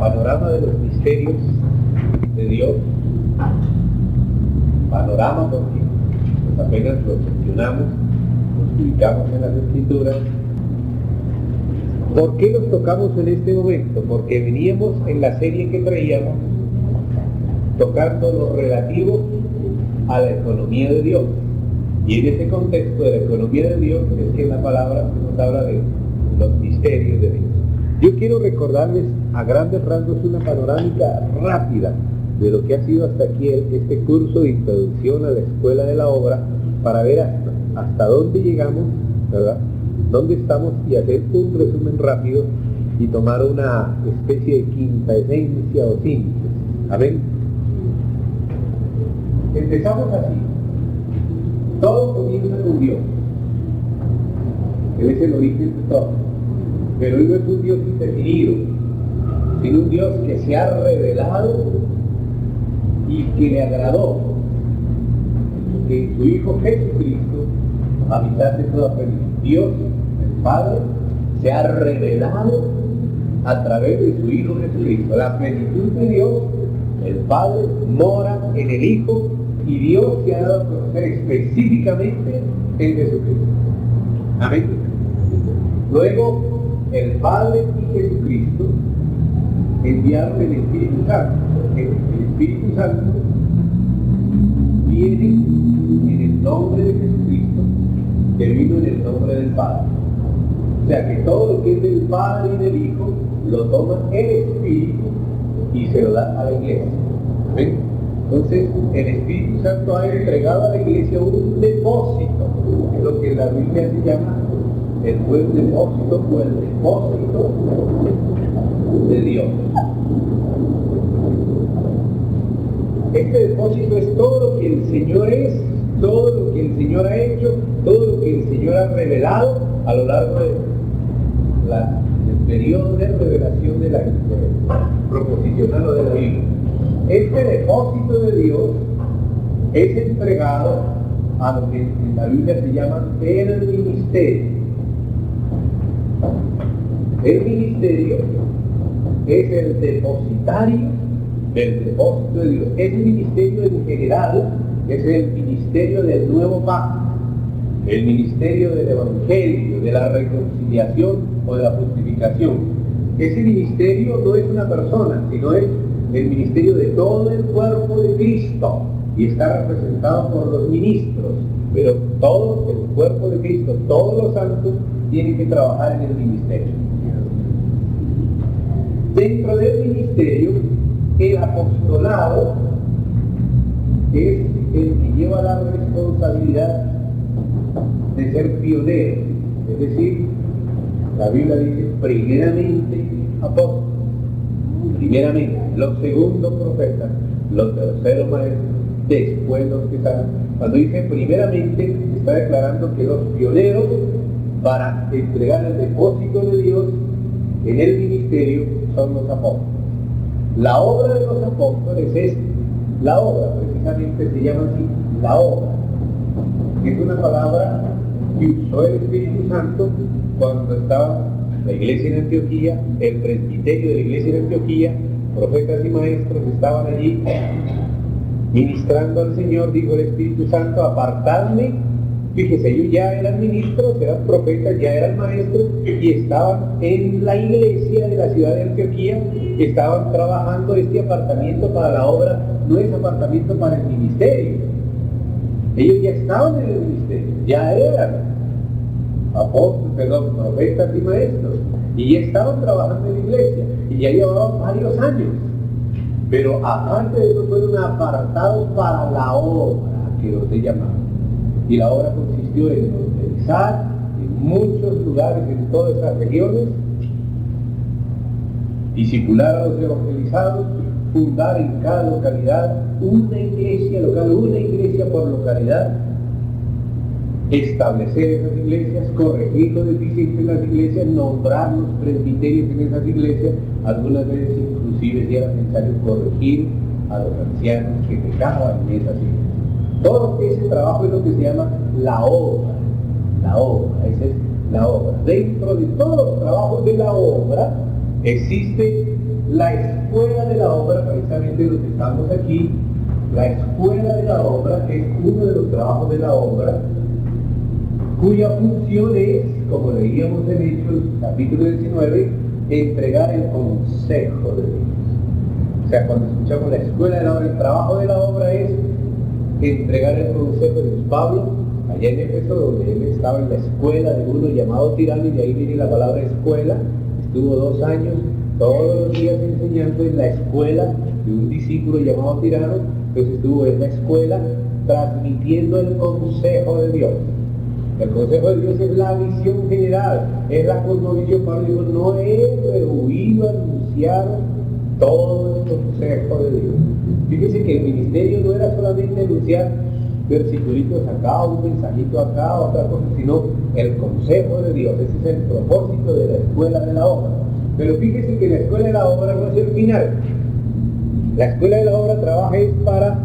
panorama de los misterios de Dios, panorama porque pues apenas lo mencionamos, los ubicamos en las Escrituras. ¿Por qué los tocamos en este momento? Porque veníamos en la serie que traíamos tocando lo relativo a la economía de Dios. Y en ese contexto de la economía de Dios es que en la palabra se nos habla de los misterios de Dios. Yo quiero recordarles a grandes rasgos una panorámica rápida de lo que ha sido hasta aquí este curso de introducción a la escuela de la obra, para ver hasta dónde llegamos, ¿verdad? Dónde estamos, y hacer un resumen rápido y tomar una especie de quinta esencia o síntesis. Amén. Empezamos así. Todo comienza con Dios. Él es el origen de todo. Pero Él no es un Dios indefinido, sino un Dios que se ha revelado y que le agradó que su Hijo Jesucristo habitase toda plenitud. Dios, el Padre, se ha revelado a través de su Hijo Jesucristo. La plenitud de Dios, el Padre, mora en el Hijo, y Dios se ha dado a conocer específicamente en Jesucristo. Amén. Luego, el Padre y Jesucristo enviaron el Espíritu Santo, porque el Espíritu Santo viene en el nombre de Jesucristo, que vino en el nombre del Padre. O sea que todo lo que es del Padre y del Hijo lo toma el Espíritu y se lo da a la iglesia. ¿Ven? Entonces el Espíritu Santo ha entregado a la iglesia un depósito, que es lo que en la Biblia se llama el buen depósito o el depósito de Dios. Este depósito es todo lo que el Señor es, todo lo que el Señor ha hecho, todo lo que el Señor ha revelado a lo largo del periodo de revelación de la proposicional o de la Biblia. Este depósito de Dios es entregado a lo que en la Biblia se llama el ministerio. El ministerio es el depositario del depósito de Dios. Ese ministerio en general es el ministerio del nuevo pacto, el ministerio del evangelio, de la reconciliación o de la justificación. Ese ministerio no es una persona, sino es el ministerio de todo el cuerpo de Cristo, y está representado por los ministros, pero todo el cuerpo de Cristo, todos los santos tienen que trabajar en el ministerio. Dentro del ministerio, el apostolado es el que lleva la responsabilidad de ser pionero, es decir, la Biblia dice primeramente apóstoles, primeramente, los segundos profetas, los terceros maestros, después los que están. Cuando dice primeramente, está declarando que los pioneros para entregar el depósito de Dios en el ministerio son los apóstoles. La obra de los apóstoles es la obra, precisamente se llama así, la obra. Es una palabra que usó el Espíritu Santo cuando estaba la iglesia en Antioquía, el presbiterio de la iglesia en Antioquía, profetas y maestros estaban allí ministrando al Señor. Dijo el Espíritu Santo: apartadme. Fíjese, ellos ya eran ministros, eran profetas, ya eran maestros, y estaban en la iglesia de la ciudad de Antioquía, estaban trabajando este apartamiento para la obra, no es apartamiento para el ministerio. Ellos ya estaban en el ministerio, ya eran profetas y maestros, y ya estaban trabajando en la iglesia, y ya llevaban varios años. Pero aparte de eso, fueron apartados para la obra que los he llamado. Y la obra consistió en evangelizar en muchos lugares, en todas esas regiones, discipular a los evangelizados, fundar en cada localidad una iglesia local, una iglesia por localidad, establecer esas iglesias, corregir lo deficiente en las iglesias, nombrar los presbiterios en esas iglesias, algunas veces inclusive si era necesario corregir a los ancianos que pecaban en esas iglesias. Todo ese trabajo es lo que se llama la obra, esa es la obra. Dentro de todos los trabajos de la obra Existe la escuela de la obra, precisamente los que estamos aquí. La escuela de la obra es uno de los trabajos de la obra, cuya función es, como leíamos en Hechos, capítulo 19, entregar el consejo de Dios. O sea, cuando escuchamos la escuela de la obra, el trabajo de la obra es entregar el consejo de Dios. Pablo, allá en Éfeso, donde él estaba en la escuela de uno llamado Tirano, y de ahí viene la palabra escuela, estuvo 2 años, todos los días enseñando en la escuela de un discípulo llamado Tirano. Entonces estuvo en la escuela transmitiendo el consejo de Dios. El consejo de Dios es la visión general, es la cosmovisión. Pablo dijo, no he rehuido anunciar todo el consejo de Dios. Fíjese que el ministerio no era solamente anunciar versiculitos acá, un mensajito acá, otra cosa, sino el consejo de Dios. Ese es el propósito de la escuela de la obra. Pero fíjese que la escuela de la obra no es el final. La escuela de la obra trabaja es para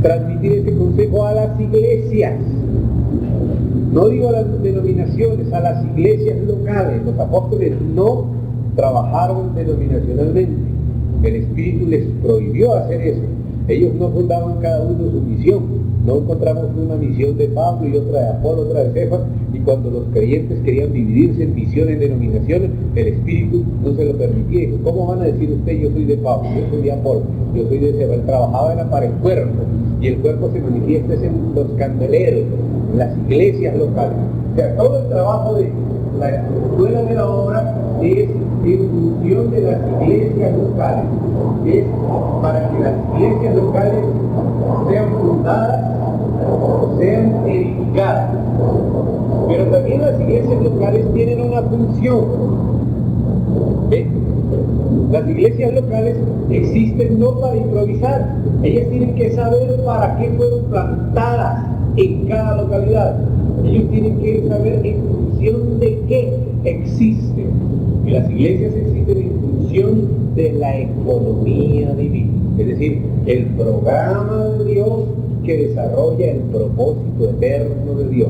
transmitir ese consejo a las iglesias. No digo a las denominaciones, a las iglesias locales. Los apóstoles no trabajaron denominacionalmente. El Espíritu les prohibió hacer eso. Ellos no fundaban cada uno su misión. No encontramos una misión de Pablo y otra de Apolo, otra de Cefas, y cuando los creyentes querían dividirse en misiones, denominaciones, el Espíritu no se lo permitía. Dijo, ¿cómo van a decir usted yo soy de Pablo, yo soy de Apolo, yo soy de Cefas? Él trabajaba era para el cuerpo, y el cuerpo se manifiesta en los candeleros, en las iglesias locales. O sea, todo el trabajo de la escuela de la obra es en función de las iglesias locales. Es para que las iglesias locales sean fundadas, sean edificadas. Pero también las iglesias locales tienen una función. ¿Ven? Las iglesias locales existen no para improvisar. Ellas tienen que saber para qué fueron plantadas en cada localidad. Ellos tienen que saber en función de qué existen. Y las iglesias existen en función de la economía divina. Es decir, el programa de Dios que desarrolla el propósito eterno de Dios.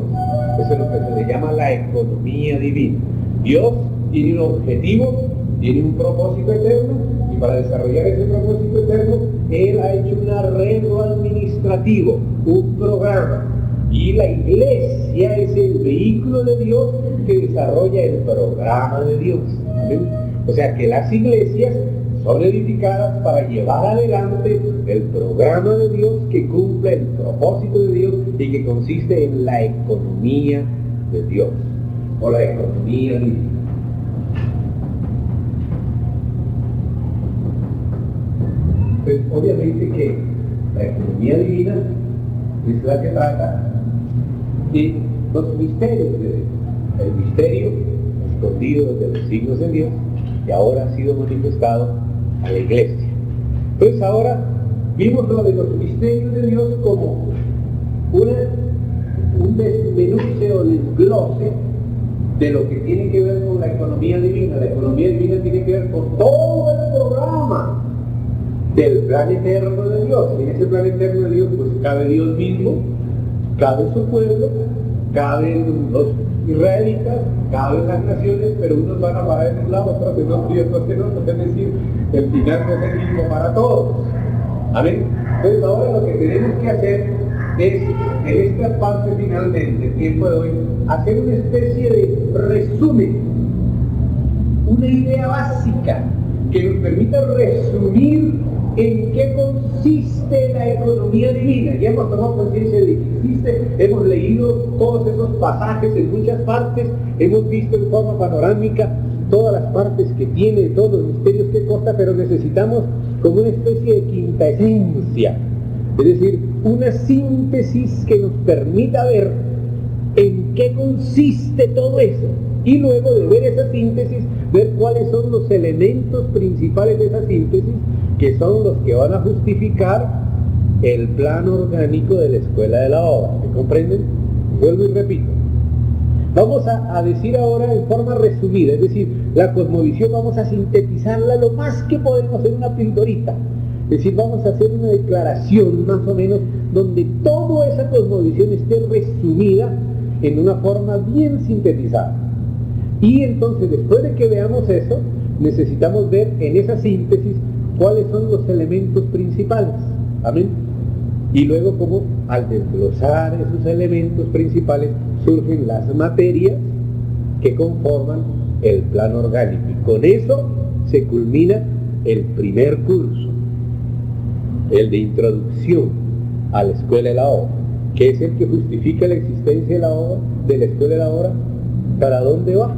Eso es lo que se le llama la economía divina. Dios tiene un objetivo, tiene un propósito eterno, y para desarrollar ese propósito eterno, Él ha hecho un arreglo administrativo, un programa. Y la iglesia es el vehículo de Dios que desarrolla el programa de Dios. ¿Ven? O sea que las iglesias son edificadas para llevar adelante el programa de Dios que cumple el propósito de Dios y que consiste en la economía de Dios, o la economía divina. Pues obviamente que la economía divina es la que trata de los misterios de Dios. El misterio escondido desde los siglos de Dios, que ahora ha sido manifestado a la iglesia. Entonces ahora vimos lo de los misterios de Dios como un desmenuce o desglose de lo que tiene que ver con la economía divina. La economía divina tiene que ver con todo el programa del plan eterno de Dios. Y en ese plan eterno de Dios pues cabe Dios mismo, cabe su pueblo, caben los israelitas, caben las naciones, pero unos van a parar en un lado, otros en otro y otros en otro. Es decir, el final no es el mismo para todos. Amén. Entonces ahora lo que tenemos que hacer es, en esta parte final del tiempo de hoy, hacer una especie de resumen, una idea básica que nos permita resumir en qué consiste la economía divina. Ya hemos tomado conciencia de que existe, hemos leído todos esos pasajes en muchas partes, hemos visto en forma panorámica todas las partes que tiene, todos los misterios que consta, pero necesitamos como una especie de quinta esencia, es decir, una síntesis que nos permita ver en qué consiste todo eso, y luego de ver esa síntesis, ver cuáles son los elementos principales de esa síntesis, que son los que van a justificar el plan orgánico de la escuela de la obra. ¿Me comprenden? Vuelvo y repito. Vamos a decir ahora en forma resumida, es decir, la cosmovisión vamos a sintetizarla lo más que podemos en una pildorita. Es decir, vamos a hacer una declaración más o menos donde toda esa cosmovisión esté resumida en una forma bien sintetizada. Y entonces, después de que veamos eso, necesitamos ver en esa síntesis cuáles son los elementos principales. Amén. Y luego cómo al desglosar esos elementos principales surgen las materias que conforman el plano orgánico. Y con eso se culmina el primer curso, el de introducción a la escuela de la obra, que es el que justifica la existencia de la obra, de la escuela de la obra, para dónde va,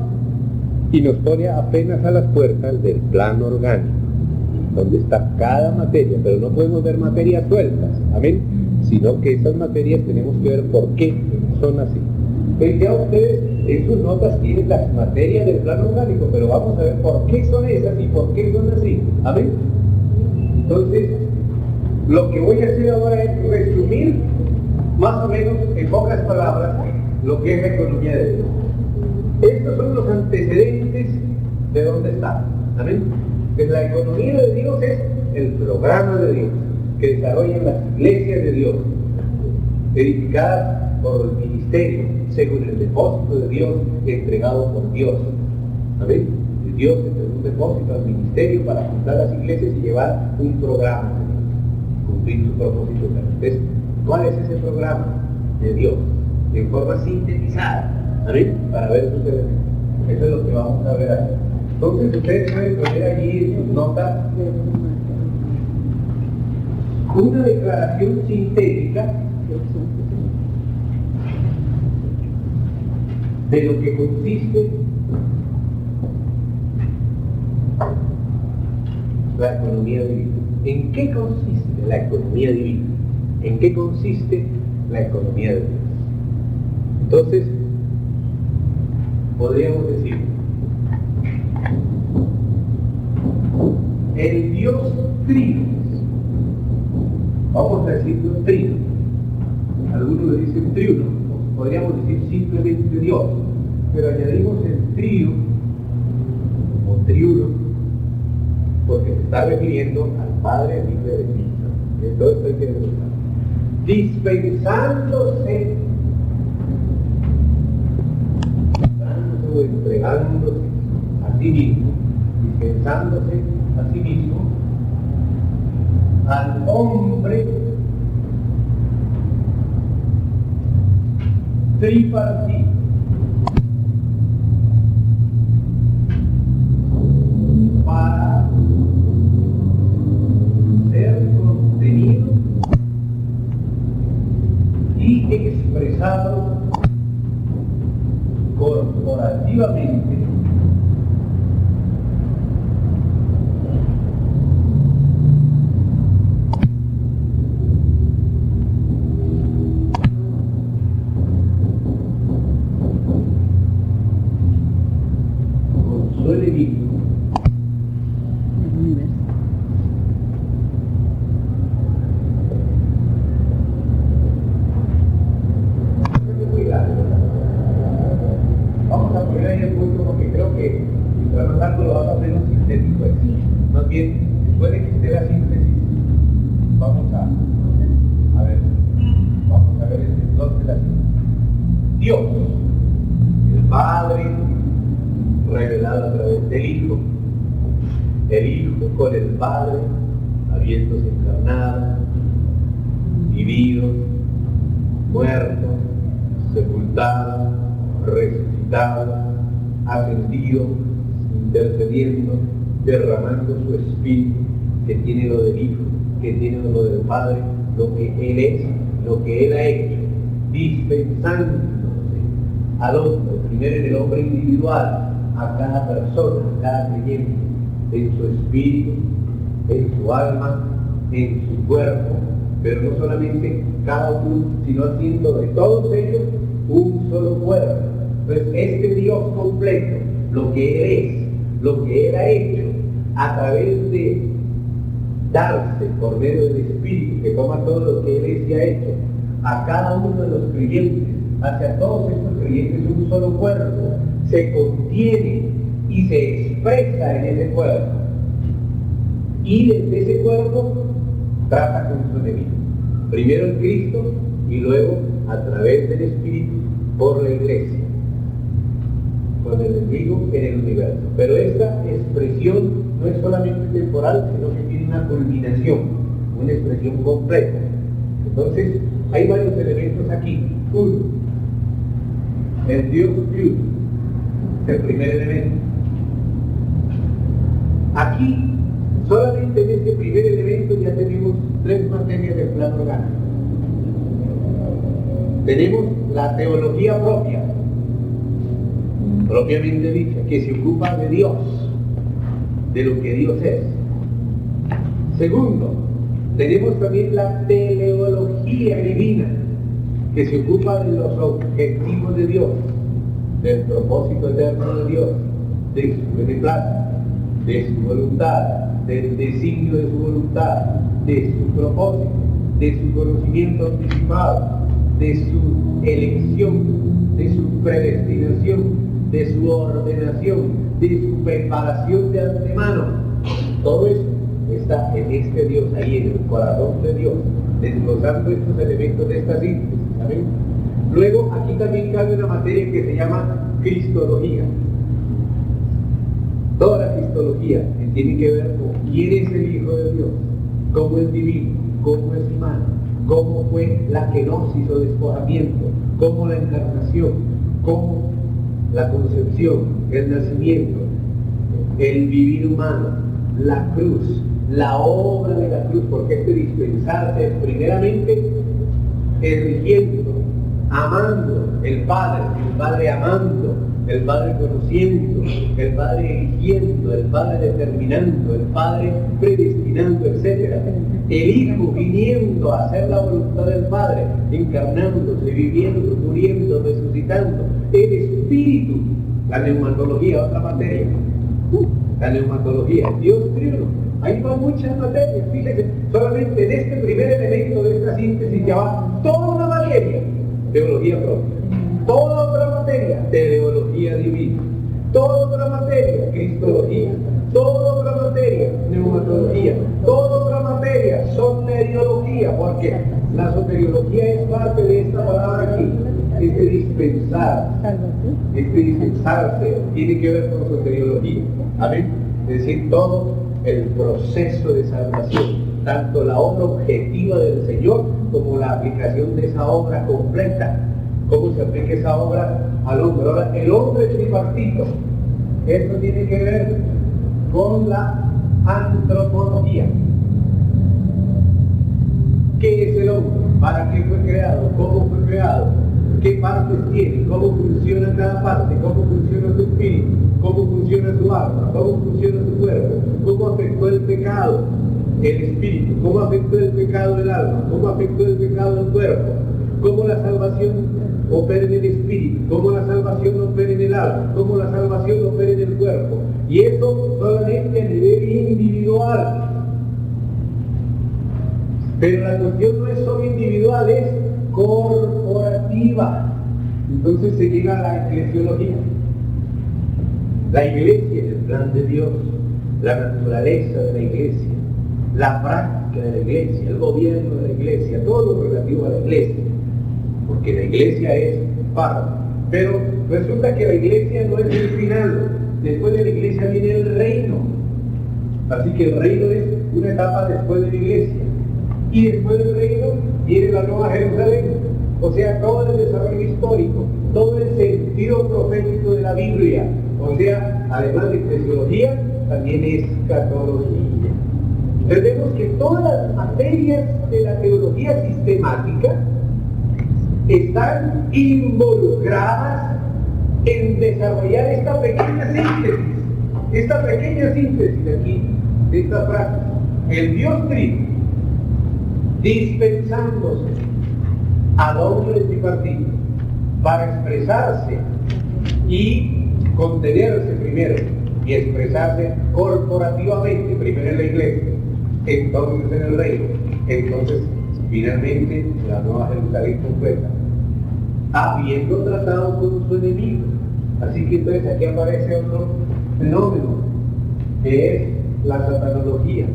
y nos pone apenas a las puertas del plano orgánico, donde está cada materia, pero no podemos ver materias sueltas, amén, sino que esas materias tenemos que ver por qué son así. Pues ya ustedes en sus notas tienen las materias del plano orgánico, pero vamos a ver por qué son esas y por qué son así, amén. Entonces, lo que voy a hacer ahora es resumir más o menos en pocas palabras lo que es la economía de Dios. Estos son los antecedentes de dónde está, amén. Pues la economía de Dios es el programa de Dios que desarrollan las iglesias de Dios, edificadas por el ministerio según el depósito de Dios entregado por Dios, amén. Dios entregó un depósito al ministerio para fundar las iglesias y llevar un programa de Dios, cumplir su propósito. Entonces, ¿cuál es ese programa de Dios? En forma sintetizada, amén, para ver sus elementos. Eso es lo que vamos a ver aquí. Entonces ustedes pueden poner allí en sus notas una declaración sintética de lo que consiste la economía divina. ¿En qué consiste la economía divina? ¿En qué consiste la economía de Dios? Entonces, podríamos decir, el Dios trino, vamos a decirlo trino, algunos le dicen triuno, podríamos decir simplemente Dios, pero añadimos el trío o triuno porque se está refiriendo al Padre, al Hijo y al Espíritu. Entonces esto hay que demostrar. Dispensándose o entregándose a sí mismo, dispensándose a sí mismo al hombre tripartito, para ser contenido y expresado corporativamente con su enemigo. Vamos a poner ahí el punto porque creo que mientras más tanto lo vamos a hacer un sintético así. Más bien, después de que esté la síntesis, vamos a ver el desglose de la síntesis. Dios, el Padre, revelado a través del Hijo, el Hijo con el Padre, habiéndose encarnado, vivido, muerto, sepultado, resucitado, ascendido, intercediendo, derramando su espíritu, que tiene lo del Hijo, que tiene lo del Padre, lo que Él es, lo que Él ha hecho, dispensándose al hombre, primero en el hombre individual, a cada persona, a cada creyente, en su espíritu, en su alma, en su cuerpo, pero no solamente cada uno, sino haciendo de todos ellos un solo cuerpo. Entonces, este Dios completo, lo que Él es, lo que Él ha hecho, a través de darse por medio del Espíritu, que toma todo lo que Él es y ha hecho, a cada uno de los creyentes, hacia todos estos creyentes un solo cuerpo, se contiene y se expresa en ese cuerpo. Y desde ese cuerpo trata con su enemigo. Primero en Cristo y luego a través del Espíritu por la Iglesia. con el enemigo en el universo. Pero esta expresión no es solamente temporal, sino que tiene una culminación, una expresión completa. Entonces, hay varios elementos aquí. Uno, el Dios Dios, es el primer elemento. Aquí, solamente en este primer elemento ya tenemos tres materias del plano orgánico. Tenemos la teología propia, propiamente dicha, que se ocupa de Dios, de lo que Dios es. Segundo, tenemos también la teleología divina, que se ocupa de los objetivos de Dios, del propósito eterno de Dios, de su beneplácito, de su voluntad, del designio de su voluntad, de su propósito, de su conocimiento anticipado, de su elección, de su predestinación, de su ordenación, de su preparación de antemano. Todo eso está en este Dios, ahí en el corazón de Dios, desglosando estos elementos de esta síntesis, ¿saben? Luego, aquí también cabe una materia que se llama cristología. Toda la cristología que tiene que ver con quién es el Hijo de Dios, cómo es divino, cómo es humano, cómo fue la kenosis o despojamiento, cómo la encarnación, cómo la concepción, el nacimiento, el vivir humano, la cruz, la obra de la cruz, porque este dispensarse es primeramente eligiendo, amando el Padre amando, el Padre conociendo, el Padre eligiendo, el Padre determinando, el Padre predestinando, etc. El Hijo viniendo a hacer la voluntad del Padre, encarnándose, viviendo, muriendo, resucitando. El Espíritu, la neumatología, otra materia. La neumatología, Dios triuno. Ahí van muchas materias, fíjense, solamente en este primer elemento de esta síntesis ya va toda una materia, teología propia. Toda otra materia, teleología divina. Toda otra materia, cristología. Toda otra materia, neumatología. Toda otra materia, soteriología, porque la soteriología es parte de esta palabra aquí. Este dispensar, este dispensarse, tiene que ver con soteriología. Amén. Es decir, todo el proceso de salvación, tanto la obra objetiva del Señor como la aplicación de esa obra completa. Cómo se aplica esa obra al hombre. Ahora, el hombre tripartito, esto tiene que ver con la antropología. ¿Qué es el hombre? ¿Para qué fue creado? ¿Cómo fue creado? ¿Qué partes tiene? ¿Cómo funciona cada parte? ¿Cómo funciona su espíritu? ¿Cómo funciona su alma? ¿Cómo funciona su cuerpo? ¿Cómo afectó el pecado el espíritu? ¿Cómo afectó el pecado el alma? ¿Cómo afectó el pecado el cuerpo? ¿Cómo la salvación opera en el espíritu? ¿Cómo la salvación opera en el alma? ¿Cómo la salvación opera en el cuerpo? Y eso solamente a nivel individual. Pero la cuestión no es solo individual, es corporativa. Entonces se llega a la eclesiología. La iglesia es el plan de Dios, la naturaleza de la iglesia, la práctica de la iglesia, el gobierno de la iglesia, todo lo relativo a la iglesia. Porque la iglesia es parte. Pero resulta que la iglesia no es el final. Después de la iglesia viene el reino. Así que el reino es una etapa después de la iglesia. Y después del reino viene la Nueva Jerusalén. O sea, todo el desarrollo histórico, todo el sentido profético de la Biblia. O sea, además de eclesiología, también es escatología. Entendemos que todas las materias de la teología sistemática están involucradas en desarrollar esta pequeña síntesis aquí, de esta frase. El Dios Trino, dispensándose al hombre tripartito para expresarse y contenerse primero y expresarse corporativamente, primero en la iglesia, entonces en el reino, entonces finalmente la Nueva Jerusalén completa, habiendo tratado con su enemigo. Así que entonces aquí aparece otro fenómeno, que es la satanología,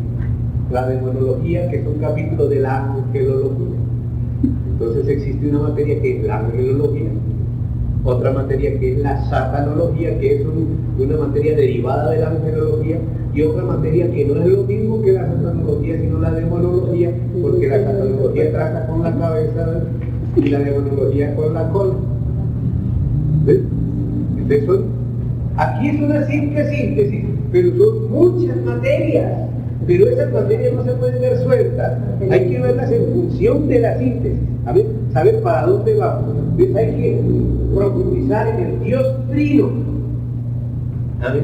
la demonología, que es un capítulo de la angelología. Entonces existe una materia que es la angelología, otra materia que es la satanología, que es una materia derivada de la angelología, y otra materia que no es lo mismo que la satanología, sino la demonología, porque la satanología trata con la cabeza y la demonología con la cola. ¿Ves? Entonces aquí es una simple síntesis, pero son muchas materias. Pero esas materias no se pueden ver sueltas, hay que verlas en función de la síntesis, a ver, saber para dónde vamos. Entonces hay que profundizar en el Dios Trino. ¿Amén?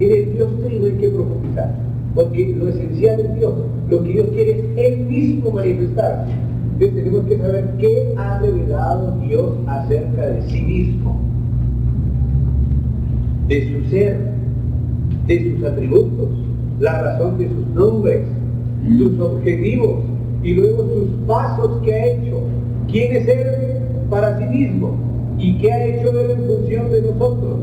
En el Dios Trino hay que profundizar, porque lo esencial es Dios, lo que Dios quiere es Él mismo manifestar. Entonces tenemos que saber qué ha revelado Dios acerca de sí mismo, de su ser, de sus atributos, la razón de sus nombres, sus objetivos y luego sus pasos que ha hecho. ¿Quién es Él para sí mismo? ¿Y qué ha hecho Él en función de nosotros?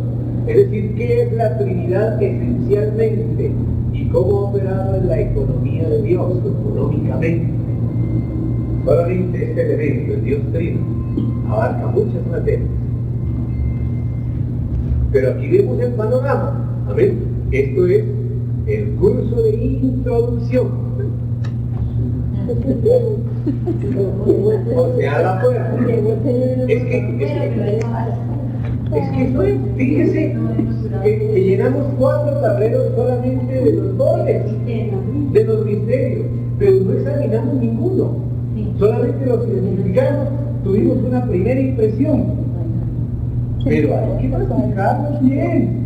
Es decir, ¿qué es la Trinidad esencialmente? ¿Y cómo ha operado en la economía de Dios, económicamente? Solamente este elemento, el Dios Trino, abarca muchas materias. Pero aquí vemos el panorama. Amén. Esto es el curso de introducción. O sea, la puerta. Es que eso es, fíjese que llenamos 4 tableros solamente de los bordes, de los misterios, pero no examinamos ninguno. Solamente los identificamos, tuvimos una primera impresión. Pero hay que explicarlos bien.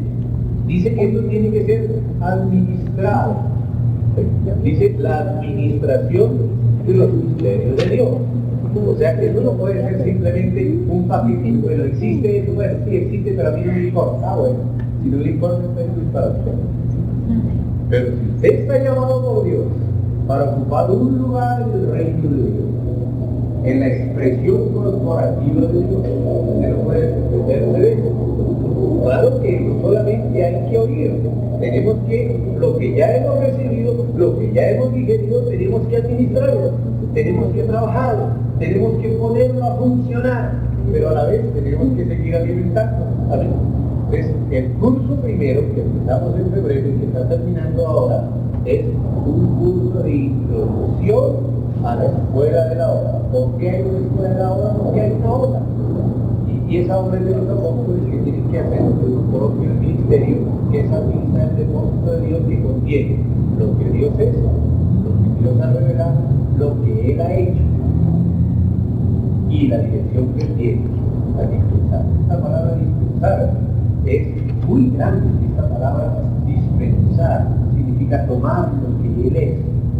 Dice que esto tiene que ser administrado. Dice la administración de los misterios de Dios. O sea que eso no puede ser simplemente un paquetito. Bueno, existe eso, bueno, sí existe, pero a mí no me importa. Bueno, si no le importa, entonces es para usted. Pero si usted está llamado por Dios para ocupar un lugar en el reino de Dios, en la expresión corporativa de Dios, usted no puede defenderse de eso. Claro que no solamente hay que oír, tenemos que, lo que ya hemos recibido, lo que ya hemos digerido, tenemos que administrarlo, tenemos que trabajarlo, tenemos que ponerlo a funcionar, pero a la vez tenemos que seguir alimentando. Entonces, el curso primero que empezamos en febrero y que está terminando ahora es un curso de introducción a la escuela de la obra. ¿Por qué hay una escuela de la obra? Porque hay una obra. Y esa obra es de los apóstoles que tienen que hacer su propio ministerio, que es administrar el depósito de Dios que contiene lo que Dios es, lo que Dios ha revelado, lo que Él ha hecho y la dirección que Él tiene a dispensar. Esta palabra dispensar es muy grande. Esta palabra dispensar significa tomar lo que Él es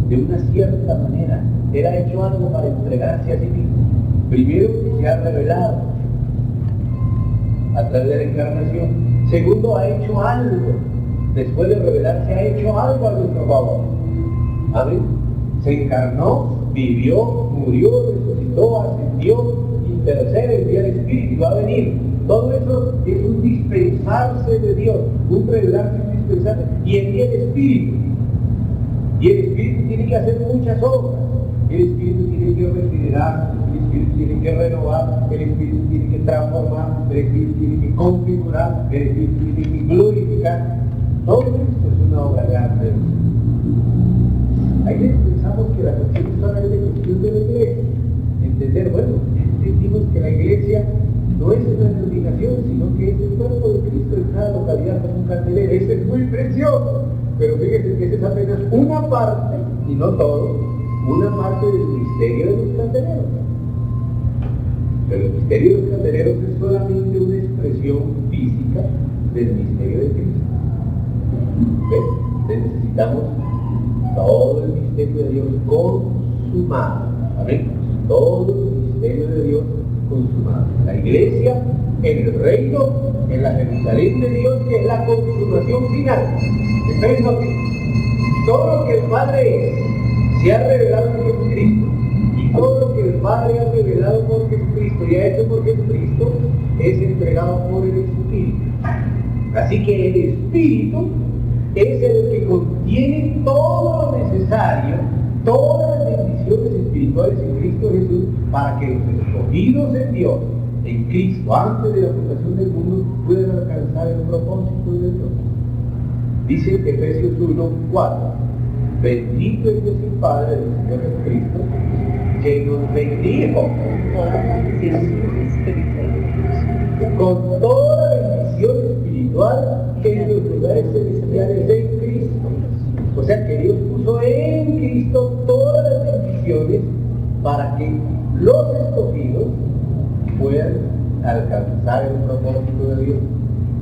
de una cierta manera. Él ha hecho algo para entregarse a sí mismo. Primero, se ha revelado a través de la encarnación. Segundo, ha hecho algo. Después de revelarse, ha hecho algo a nuestro favor. Amén. Se encarnó, vivió, murió, resucitó, ascendió, intercede, envía el Espíritu y va a venir. Todo eso es un dispensarse de Dios, un revelarse, un dispensarse. Y envía el Espíritu. Y el Espíritu tiene que hacer muchas obras. El Espíritu tiene que refrigerar, el Espíritu tiene que renovar, el Espíritu tiene que transformar, el Espíritu tiene que configurar, el Espíritu tiene que glorificar. Todo esto es una obra grande. Ahí pensamos que la cuestión es solamente cuestión de la iglesia. Entender, bueno, entendimos que la iglesia no es una denominación, sino que es el cuerpo de Cristo en cada localidad como un candelero. Eso es muy precioso. Pero fíjense que esa es apenas una parte, y no todo, una parte del misterio de los candeleros. Pero el misterio de los candeleros es solamente una expresión física del misterio de Cristo. ¿Ves? Entonces necesitamos todo el misterio de Dios consumado. ¿Amén? Todo el misterio de Dios consumado. La iglesia, en el reino, en la Jerusalén de Dios, que es la consumación final. Entonces, todo lo que el Padre es, se ha revelado en Jesucristo, y todo lo que el Padre ha revelado por Jesucristo y ha hecho por Jesucristo es entregado por el Espíritu. Así que el Espíritu es el que contiene todo lo necesario, todas las bendiciones espirituales en Cristo Jesús, para que los escogidos en Dios, en Cristo, antes de la fundación del mundo, pueden alcanzar el propósito de Dios. Dice Efesios 1:4, bendito es Dios y Padre del Señor Jesucristo, que nos bendijo con toda bendición espiritual en los lugares celestiales en Cristo. O sea que Dios puso en Cristo todas las bendiciones para que los escogidos puedan alcanzar el propósito de Dios.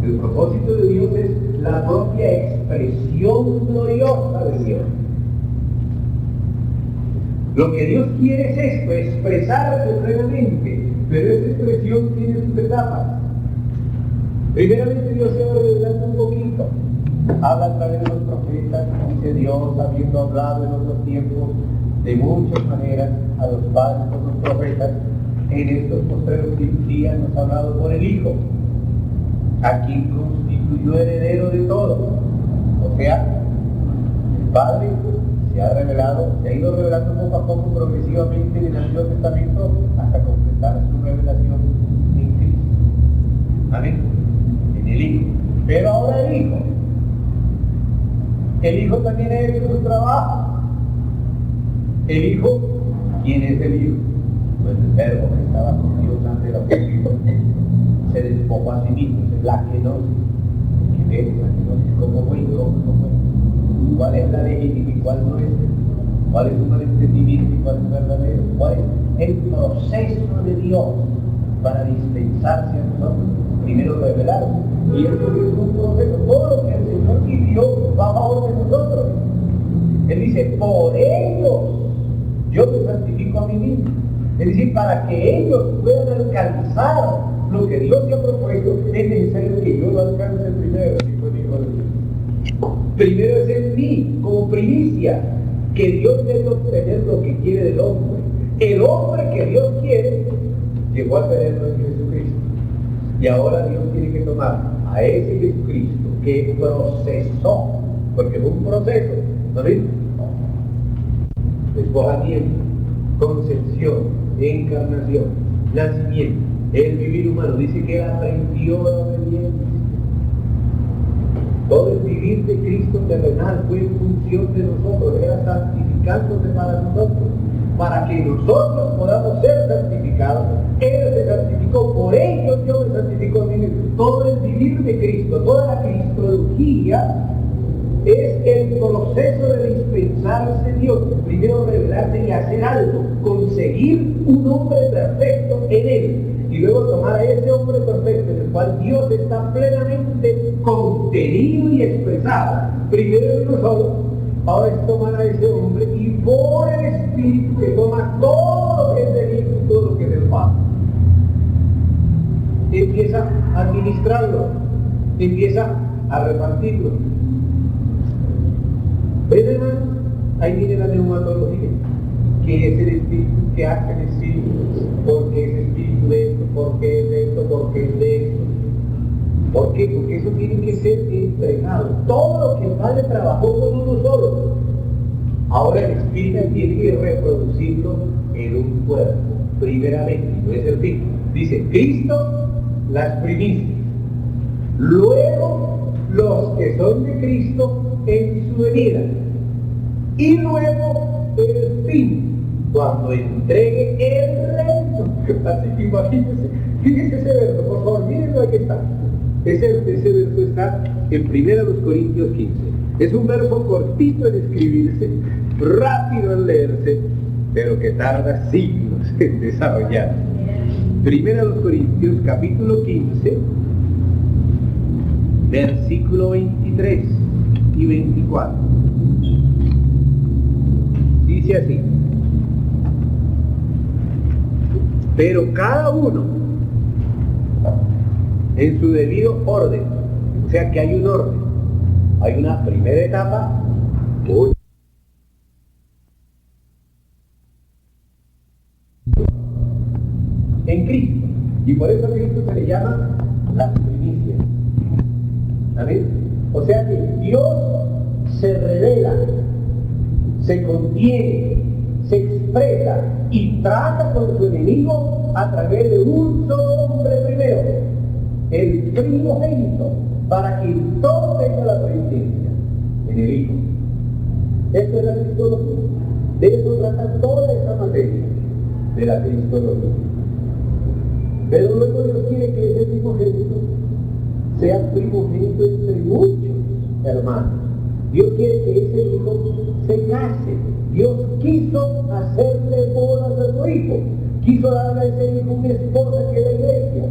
El propósito de Dios es la propia expresión gloriosa de Dios. Lo que Dios quiere es esto, expresarse plenamente, pero esa expresión tiene sus etapas. Primeramente Dios se va revelando un poquito. Habla a través de los profetas, dice Dios, habiendo hablado en otros tiempos de muchas maneras a los padres con los profetas, en estos postreros días nos ha hablado por el Hijo, a quien constituyó heredero de todo. O sea, el Padre se ha revelado, se ha ido revelando poco a poco, progresivamente en el Antiguo Testamento, hasta completar su revelación en Cristo. Amén. En el Hijo. Pero ahora el Hijo también ha hecho su trabajo. El Hijo, ¿quién es el Hijo? Pues el Verbo que estaba con Dios antes de la fundación, se despojó a sí mismo, es la kenosis. ¿Qué es la kenosis? ¿Cómo fue y cómo no fue? ¿Cuál es la legítima y cuál no es? ¿Cuál es un malentendimiento y cuál es verdadero? ¿Cuál es el proceso de Dios para dispensarse a nosotros? Primero revelarse. Y esto es un proceso, todo lo que el Señor vivió va a favor de nosotros. Él dice, por ellos yo me santifico a mí mismo. Es decir, para que ellos puedan alcanzar lo que Dios se ha propuesto, es necesario que yo lo alcance primero, dijo el Hijo de Dios. Primero es en mí, como primicia, que Dios debe obtener lo que quiere del hombre. El hombre que Dios quiere, llegó a tenerlo en Jesucristo. Y ahora Dios tiene que tomar a ese Jesucristo que procesó, porque fue un proceso, ¿no ves? Despojamiento, concepción, encarnación, nacimiento, el vivir humano. Dice que él aprendió la obediencia. Todo el vivir de Cristo terrenal fue en función de nosotros, era santificándose para nosotros, para que nosotros podamos ser santificados. Él se santificó, por ello Dios me santificó a mí mismo. Todo el vivir de Cristo, toda la cristología es el proceso de dispensarse Dios. Primero revelarse y hacer algo, conseguir un hombre perfecto en Él. Y luego tomar a ese hombre perfecto en el cual Dios está plenamente contenido y expresado. Primero en nosotros, ahora es tomar a ese hombre y por el Espíritu que toma todo lo que es del Hijo y todo lo que es del Padre. Empieza a administrarlo, empieza a repartirlo. ¿Ven, hermano? Ahí viene la neumatología, que es el Espíritu que hace el Espíritu, porque es Espíritu de esto, porque es de esto, porque es de esto. ¿Por qué? Porque eso tiene que ser entregado. Todo lo que el Padre trabajó con uno solo, ahora el Espíritu tiene que reproducirlo en un cuerpo, primeramente, no es el fin. Dice, Cristo, las primicias. Luego, los que son de Cristo en su venida. Y luego, el fin, cuando entregue el reino. Así que imagínense, fíjense ese verso, por favor, mírenlo, aquí está. Ese verso está en 1 Corintios 15. Es un verso cortito en escribirse, rápido en leerse, pero que tarda siglos en desarrollar. 1 Corintios capítulo 15, versículo 23 y 24. Dice así: pero cada uno en su debido orden, o sea que hay un orden, hay una primera etapa, en Cristo, y por eso a Cristo se le llama las primicias. ¿Amén? O sea que Dios se revela, se contiene, se expresa y trata con su enemigo a través de un solo hombre primero, el primogénito, para que todo tenga la preeminencia en el Hijo. Esto es la cristología. De eso trata toda esa materia de la cristología. Pero luego Dios quiere que ese primogénito sea primogénito entre muchos hermanos. Dios quiere que ese hijo se case. Dios quiso hacerle bodas a su hijo. Quiso darle a ese hijo una esposa que es la iglesia.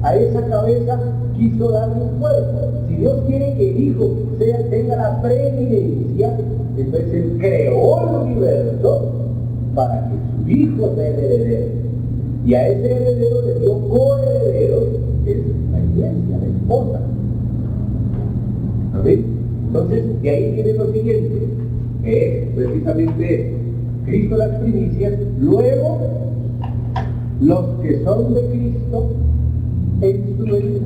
A esa cabeza quiso darle un cuerpo. Si Dios quiere que el hijo tenga la preeminencia, entonces Él creó el universo para que su hijo sea el heredero. Y a ese heredero le dio coherederos, que es la iglesia, la esposa. ¿Amén? Entonces, de ahí viene lo siguiente, que es precisamente esto. Cristo las primicias, luego los que son de Cristo en su venida.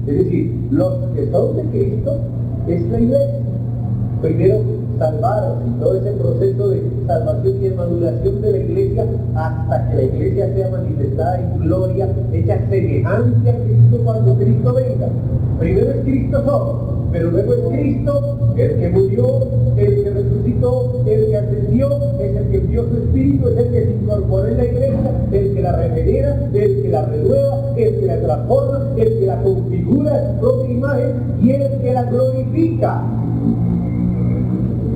Es decir, los que son de Cristo es la iglesia. Primero, salvaros y todo ese proceso de salvación y de maduración de la iglesia hasta que la iglesia sea manifestada en gloria, hecha semejante a Cristo cuando Cristo venga. Primero es Cristo solo, pero luego es Cristo el que murió, el que resucitó, el que ascendió, es el que envió su Espíritu, es el que se incorporó en la iglesia, el que la regenera, el que la renueva, el que la transforma, el que la configura en su propia imagen y el que la glorifica.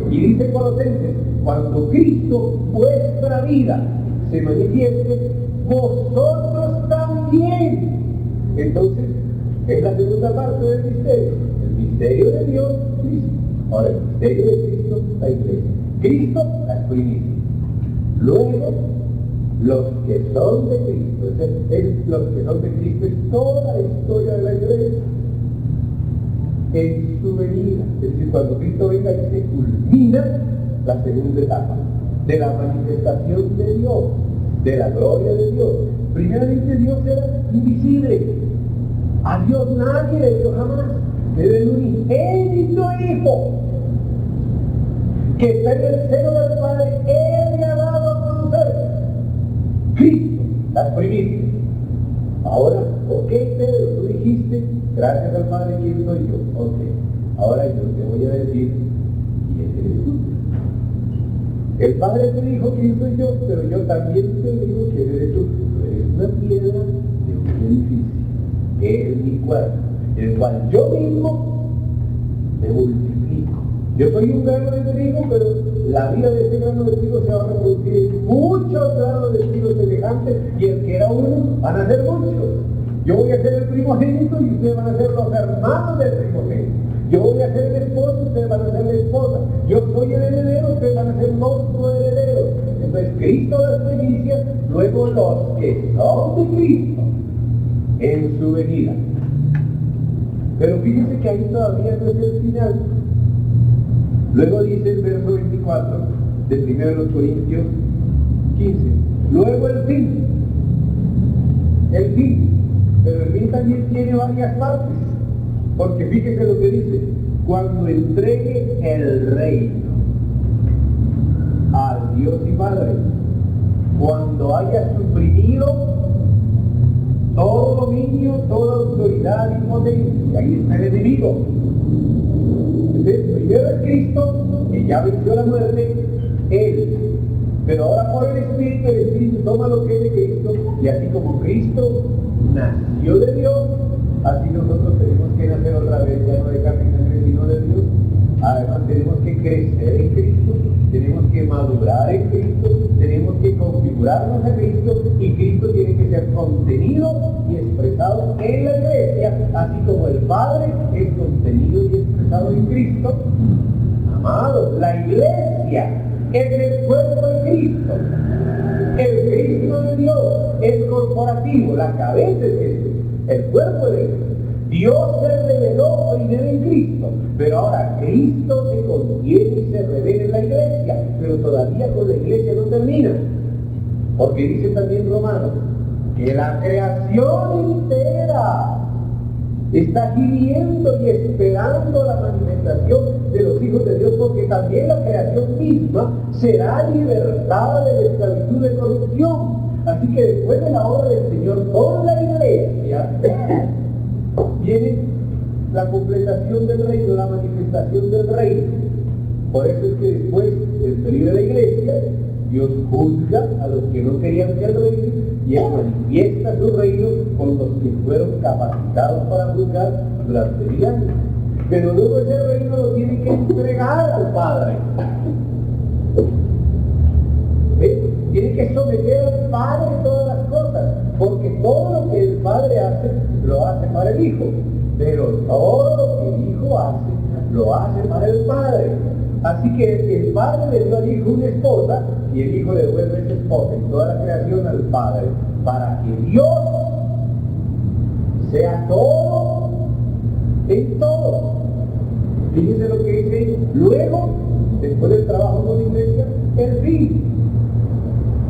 Y dice Colosenses, cuando Cristo, vuestra vida, se manifieste, vosotros también. Entonces, es la segunda parte del misterio. El misterio de Dios, Cristo. Ahora, el misterio de Cristo, la iglesia. Cristo, las primicias. Luego, los que son de Cristo. Los que son de Cristo es toda la historia de la iglesia. En su venida, es decir, cuando Cristo venga y se culmina la segunda etapa de la manifestación de Dios, de la gloria de Dios. Primeramente Dios era invisible, a Dios nadie le dio jamás, le dio el unigénito Hijo, que está en el seno del Padre, Él le ha dado a conocer Cristo, las primicias. Ahora, ok, Pedro, tú dijiste, gracias al Padre, ¿quién soy yo? Ok, ahora yo te voy a decir, ¿quién eres tú? El Padre te dijo quién soy yo, pero yo también te digo quién eres tú. Tú eres una piedra de un edificio, que es mi cuerpo, en el cual yo mismo me multiplico. Yo soy un grano de trigo, pero la vida de ese grano de trigo se va a reproducir en muchos granos de trigo semejantes, y el que era uno van a ser muchos. Yo voy a ser el primogénito y ustedes van a ser los hermanos del primogénito. Yo voy a ser el esposo y ustedes van a ser la esposa. Yo soy el heredero, ustedes van a ser los coherederos. Entonces Cristo las primicias, luego los que son de Cristo en su venida. Pero fíjense que ahí todavía no es el final. Luego dice el verso 24 de 1 Corintios 15. Luego el fin. El fin. Pero el fin también tiene varias partes. Porque fíjese lo que dice. Cuando entregue el reino al Dios y Padre. Cuando haya suprimido todo dominio, toda autoridad y potencia. Ahí está el enemigo. Entonces, primero es Cristo, que ya venció la muerte, Él. Pero ahora por el Espíritu toma lo que es de Cristo, y así como Cristo nació de Dios, así nosotros tenemos que nacer otra vez, ya no de carne y sangre, sino de Dios. Además tenemos que crecer en Cristo, tenemos que madurar en Cristo, tenemos que configurarnos a Cristo, y Cristo tiene que ser contenido y expresado en la iglesia, así como el Padre es contenido y expresado en Cristo. Amados, la iglesia es el cuerpo de Cristo. El Cristo de Dios es corporativo, la cabeza es Cristo, el cuerpo de Cristo. Dios se reveló primero en Cristo, pero ahora Cristo se contiene y se revela en la iglesia, pero todavía con la iglesia no termina. Porque dice también Romanos que la creación entera está gimiendo y esperando la manifestación de los hijos de Dios, porque también la creación misma será libertada de la esclavitud de corrupción. Así que después de la obra del Señor con la iglesia, viene la completación del reino, la manifestación del reino. Por eso es que después del peligro de la iglesia, Dios juzga a los que no querían que el reino, y Él manifiesta su reino con los que fueron capacitados para juzgar durante 1000 años. Pero luego ese reino lo tiene que entregar al Padre. Tiene que someter al Padre todas las cosas, porque todo lo que el Padre hace, lo hace para el Hijo, pero todo lo que el Hijo hace, lo hace para el Padre. Así que el Padre le dio al Hijo una esposa, y el Hijo le devuelve esa esposa y toda la creación al Padre, para que Dios sea todo en todo. Fíjense lo que dice luego, después del trabajo con la iglesia, el fin.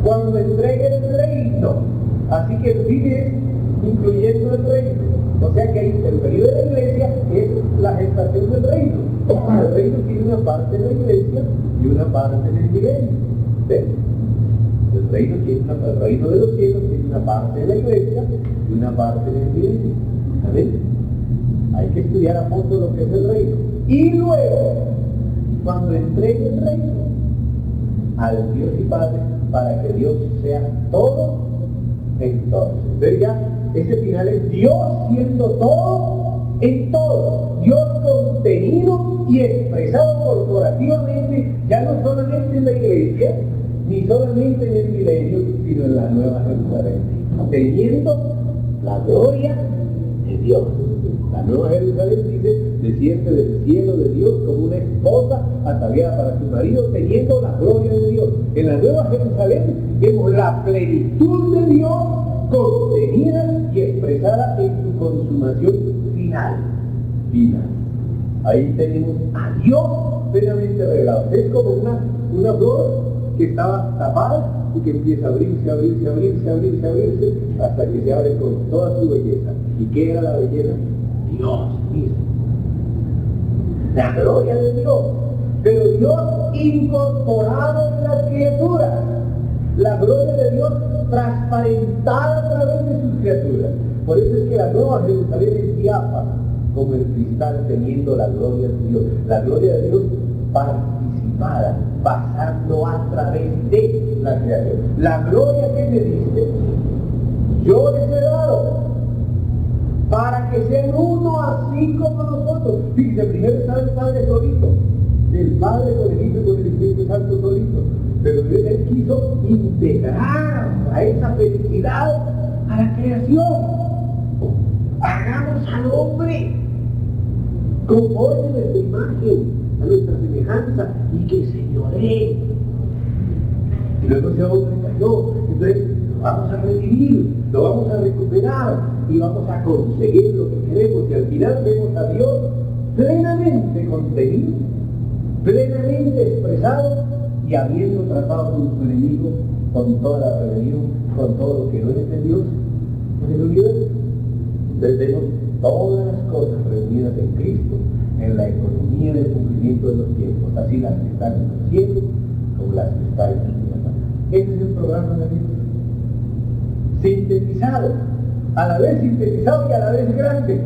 Cuando entregue el reino. Así que el fin es incluyendo el reino. O sea que ahí el periodo de la iglesia es la gestación del reino. El reino tiene una parte en la iglesia y una parte en el milenio. ¿Ven? El reino de los cielos tiene una parte en la iglesia y una parte en el milenio. ¿Saben? Hay que estudiar a fondo lo que es el reino. Y luego, cuando entregue el reino al Dios y Padre, para que Dios sea todo en todo. Entonces ya, ese final es Dios siendo todo en todo. Dios contenido y expresado corporativamente, ya no solamente en la iglesia, ni solamente en el milenio, sino en la nueva Jerusalén, teniendo la gloria de Dios. La nueva Jerusalén, dice, desciende del cielo de Dios como una esposa ataviada para su marido, teniendo la gloria de Dios. En la nueva Jerusalén vemos la plenitud de Dios contenida y expresada en su consumación final. Ahí tenemos a Dios plenamente revelado. Es como una flor que estaba tapada y que empieza a abrirse, hasta que se abre con toda su belleza. ¿Y qué era la belleza? Dios mismo. La gloria de Dios. Pero Dios incorporado en las criaturas. La gloria de Dios transparentada a través de sus criaturas. Por eso es que la nueva Jerusalén es diáfana, como el cristal, teniendo la gloria de Dios. La gloria de Dios participada, pasando a través de la creación. La gloria que me diste, yo les he dado, para que sean uno así como nosotros. Fíjense, primero estaba el Padre solito, el Padre con el Hijo y con el Espíritu Santo solito, pero Él quiso integrar a esa felicidad a la creación. Hagamos al hombre conforme a nuestra imagen, a nuestra semejanza, y que señoree. Y luego ese hombre cayó, entonces lo vamos a redimir, lo vamos a recuperar y vamos a conseguir lo que queremos, y al final vemos a Dios plenamente contenido, plenamente expresado, y habiendo tratado con su enemigo con toda la rebelión, con todo lo que no es de Dios en el universo. Entonces vemos todas las cosas reunidas en Cristo, en la economía del cumplimiento de los tiempos, así las que están en los cielos como las que están en la tierra. Ese es el programa de Dios. Sintetizado, a la vez sintetizado y a la vez grande.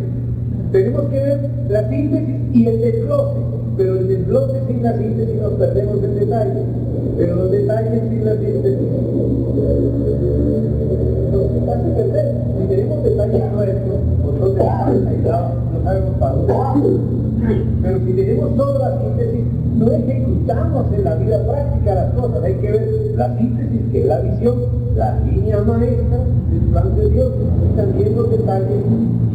Tenemos que ver la síntesis y el desglose, pero el desglose sin la síntesis nos perdemos en detalles, pero los detalles sin la síntesis nos hace perder. Si tenemos detalles nuestros, nosotros aislados, no sabemos para dónde vamos. Pero si tenemos solo la síntesis, no ejecutamos en la vida práctica las cosas. Hay que ver la síntesis, que es la visión, las líneas maestras del plan de Dios, y también los detalles,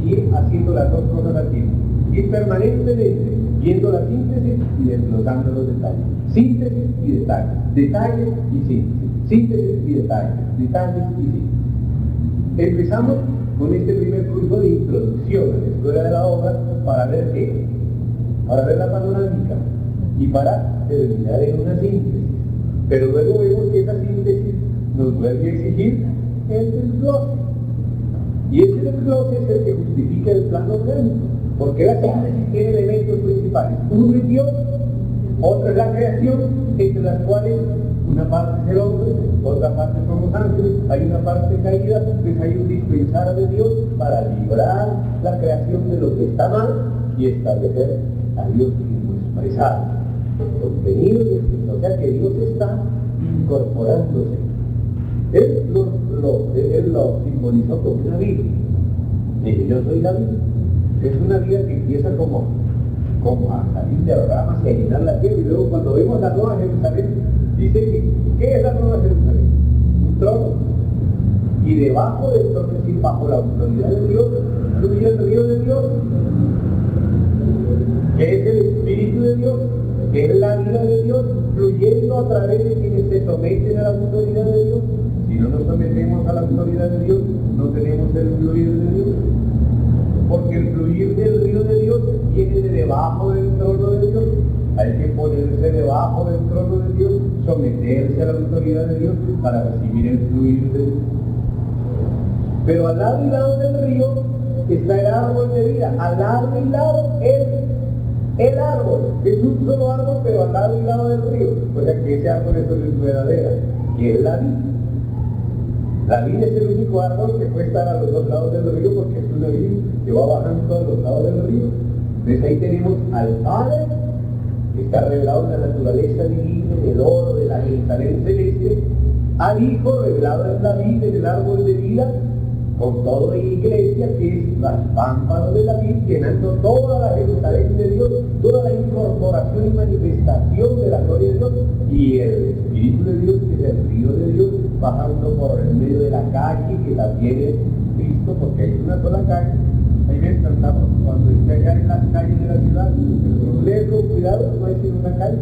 y ir haciendo las dos cosas al tiempo. Ir permanentemente viendo la síntesis y desglosando los detalles. Síntesis y detalles. Detalles y síntesis. Síntesis y detalles. Detalles y síntesis. Empezamos con este primer curso de introducción a la escuela de la obra para ver qué, para ver la panorámica y para terminar en una síntesis. Pero luego vemos que esa síntesis nos vuelve a exigir el desglose. Y ese desglose es el que justifica el plano orgánico, porque la síntesis tiene elementos principales principales. Uno es Dios, otro es la creación, entre las cuales una parte es el hombre, otra parte son los ángeles, hay una parte caída, pues hay un dispensar de Dios para librar la creación de lo que está mal y establecer a Dios mismo expresado, contenido y expresado. O sea que Dios está incorporándose. Él lo simbolizó como una vida. Dice, yo soy la vida. Es una vida que empieza como a salir de las ramas y a llenar la tierra, y luego cuando vemos la Nueva Jerusalén, dice que, ¿qué es la Nueva Jerusalén? Un trono, y debajo del trono, es decir, bajo la autoridad de Dios, fluye el río de Dios, que es el Espíritu de Dios, que es la vida de Dios, fluyendo a través de quienes se someten a la autoridad de Dios. Si no nos sometemos a la autoridad de Dios, no tenemos el fluir de Dios, porque el fluir del río de Dios viene de debajo del trono de Dios. Hay que ponerse debajo del trono de Dios, someterse a la autoridad de Dios para recibir el fluir de Dios. Pero al lado y lado del río está el árbol de vida, al lado y lado el árbol, es un solo árbol, pero al lado y lado del río. O sea que ese árbol es verdadera, que es la vida. La vid es el único árbol que puede estar a los dos lados del río, porque es una vid que va bajando a los lados del río. Entonces ahí tenemos al Padre, que está revelado en la naturaleza divina, en el oro de la Jerusalén celeste, al Hijo revelado en la vid, en el árbol de vida, con toda la iglesia, que es las pámpanos de la vid, llenando toda la Jerusalén de Dios, toda la incorporación y manifestación de la gloria de Dios, y el Espíritu de Dios, que es el río de Dios, bajando por el medio de la calle, que también es Cristo, porque hay una sola calle. Ahí ves, cantamos cuando esté allá en las calles de la ciudad, pero léelo, cuidado, no es en una calle,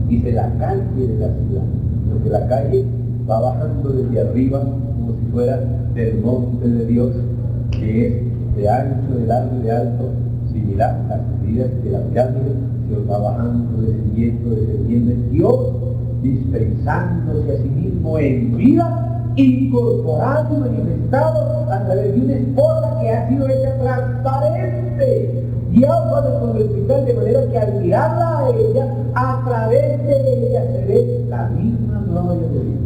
dice la calle de la ciudad, porque la calle va bajando desde arriba, como si fuera del monte de Dios, que es de ancho, de largo y de alto, similar a las medidas de la pirámide. Dios va bajando, descendiendo en Dios, dispensándose a sí mismo en vida, incorporado y manifestado a través de una esposa que ha sido hecha transparente, diáfana con el cristal, de manera que al mirarla a ella, a través de ella se ve la misma gloria de Dios.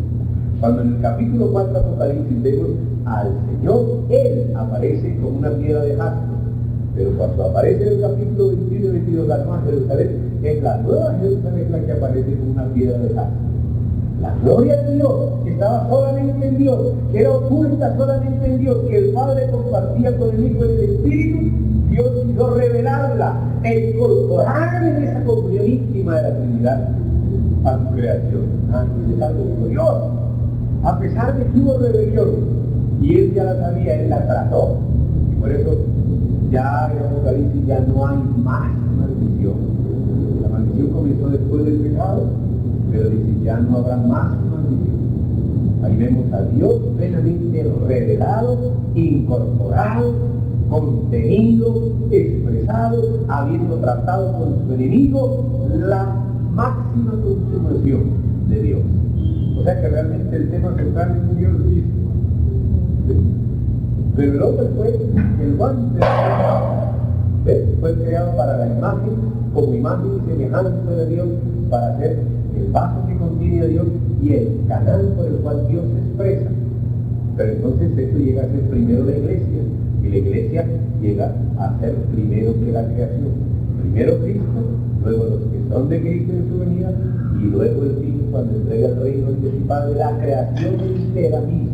Cuando en el capítulo 4 de Apocalipsis vemos al Señor, Él aparece como una piedra de jaspe. Pero cuando aparece en el capítulo 21 y 22 la Nueva Jerusalén, es la Nueva Jerusalén la que aparece como una piedra de jaspe. La gloria de Dios, que estaba solamente en Dios, que era oculta solamente en Dios, que el Padre compartía con el Hijo y el Espíritu, Dios quiso revelarla e incorporar en esa comunión íntima de la Trinidad a su creación. Es algo glorioso. A pesar de que hubo rebelión, y Él ya la sabía, Él la trató. Y por eso ya en Apocalipsis ya no hay más maldición. La maldición comenzó después del pecado, pero dice, ya no habrá más maldición. Ahí vemos a Dios plenamente revelado, incorporado, contenido, expresado, habiendo tratado con su enemigo la máxima consumación de Dios. O sea que realmente el tema central es Dios mismo. Pero el hombre fue el guante, fue creado para la imagen, como imagen y semejanza de Dios, para ser el vaso que contiene a Dios y el canal por el cual Dios se expresa. Pero entonces esto llega a ser primero la iglesia, y la iglesia llega a ser primero que la creación. Primero Cristo, luego los que son de Cristo en su venida, y luego el fin cuando entrega el reino de Dios y Padre, la creación entera misma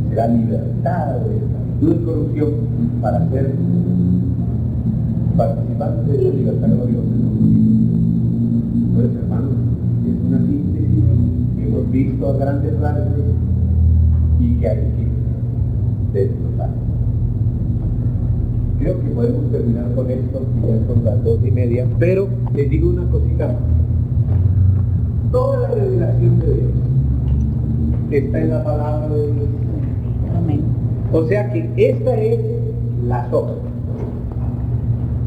será libertada de esclavitud y corrupción para ser participantes de esa libertad gloriosa. Entonces, hermanos, es una síntesis que hemos visto a grandes rasgos y que hay que desglosar. Creo que podemos terminar con esto, que ya son las 2:30, pero les digo una cosita más. Toda la revelación de Dios está en la palabra de Dios. Amén. O sea que esta es la sopa.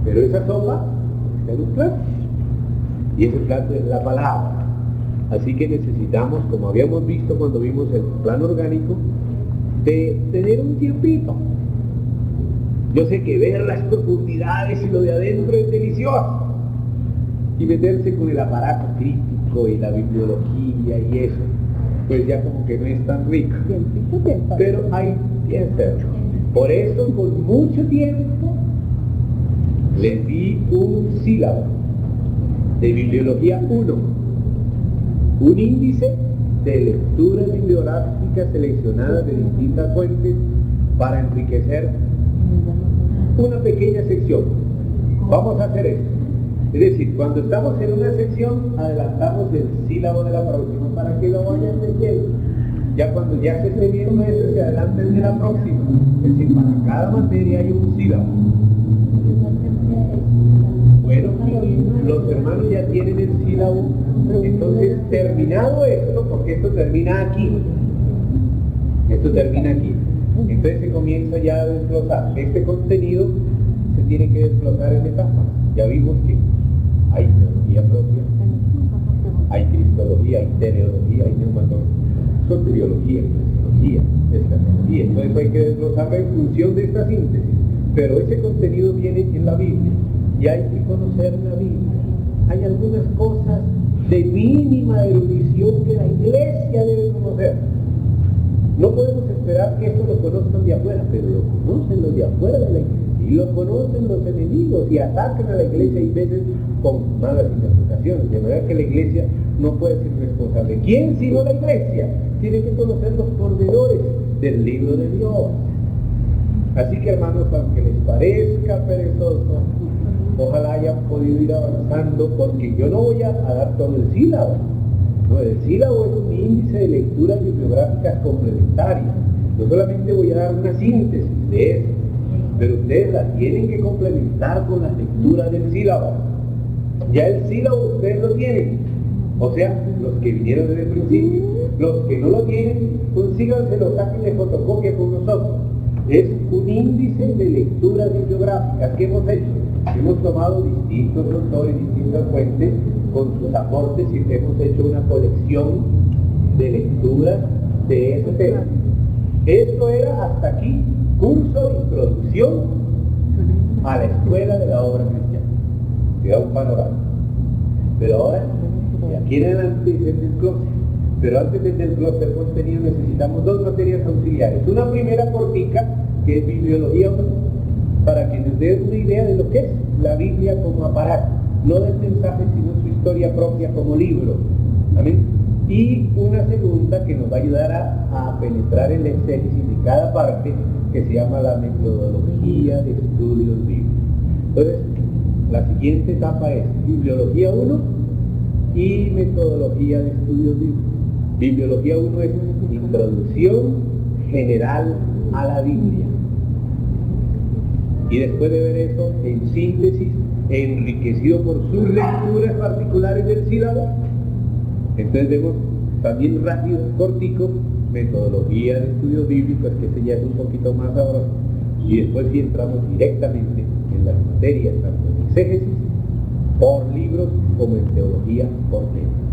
Pero esa sopa está en un plato. Y ese plato es la palabra. Así que necesitamos, como habíamos visto cuando vimos el plano orgánico, de tener un tiempito Yo sé que ver las profundidades y lo de adentro es delicioso. Y meterse con el aparato crítico y la bibliología y eso, pues ya como que no es tan rico. Pero hay que hacerlo. Por eso, con mucho tiempo, les di un sílabo de Bibliología 1, un índice de lecturas bibliográficas seleccionadas de distintas fuentes para enriquecer una pequeña sección. Viamos a hacer esto. Es decir, cuando estamos en una sección, adelantamos el sílabo de la próxima para que lo vayan leyendo. Ya cuando ya se esté viendo eso, se adelanta el de la próxima. Es decir, para cada materia hay un sílabo. Bueno, los hermanos ya tienen el sílabo. Entonces, terminado esto, porque esto termina aquí. Esto termina aquí. Entonces se comienza ya a desglosar. Este contenido se tiene que desglosar en etapas. Ya vimos que hay teología propia, hay cristología, hay teleología, hay neumatología, soteriología, eclesiología, escatología. Entonces hay que desglosarla en función de esta síntesis. Pero ese contenido viene en la Biblia y hay que conocer la Biblia. Hay algunas cosas de mínima erudición que la iglesia debe conocer. No podemos esperar que esto lo conozcan de afuera, pero lo conocen los de afuera de la iglesia. Y lo conocen los enemigos y atacan a la iglesia y veces con malas interpretaciones, de manera que la iglesia no puede ser responsable. ¿Quién sino la iglesia? Tiene que conocer los pormenores del libro de Dios. Así que, hermanos, aunque les parezca perezoso, ojalá hayan podido ir avanzando, porque yo no voy a dar todo el sílabo. No, el sílabo es un índice de lecturas bibliográficas complementarias. Yo solamente voy a dar una síntesis de eso, pero ustedes la tienen que complementar con la lectura del sílabo. Ya el sílabo ustedes lo tienen, o sea, los que vinieron desde el principio. Los que no lo tienen, consíganselo, saquen de fotocopia con nosotros. Es un índice de lecturas bibliográficas que hemos hecho. Hemos tomado distintos autores, distintas fuentes con sus aportes y hemos hecho una colección de lecturas de ese tema. Esto era hasta aquí curso de introducción a la escuela de la obra cristiana. Te da un panorama. Pero ahora, de aquí en adelante es el desglose. Pero antes del desglose del contenido necesitamos dos materias auxiliares. Una primera cortica, que es Bibliología 1, para que nos dé una idea de lo que es la Biblia como aparato, no del mensaje, sino su historia propia como libro. Amén. Y una segunda que nos va a ayudar a penetrar en la exégesis de cada parte, que se llama la metodología de estudios bíblicos. Entonces, la siguiente etapa es Bibliología 1 y metodología de estudios bíblicos. Bibliología 1 es introducción general a la Biblia. Y después de ver eso, en síntesis, enriquecido por sus lecturas particulares del sílabo, entonces vemos también rápido, cortico, metodología de estudios bíblicos, que ese ya es un poquito más sabroso. Y después sí entramos directamente en las materias, tanto en exégesis, por libros, como en teología, por temas.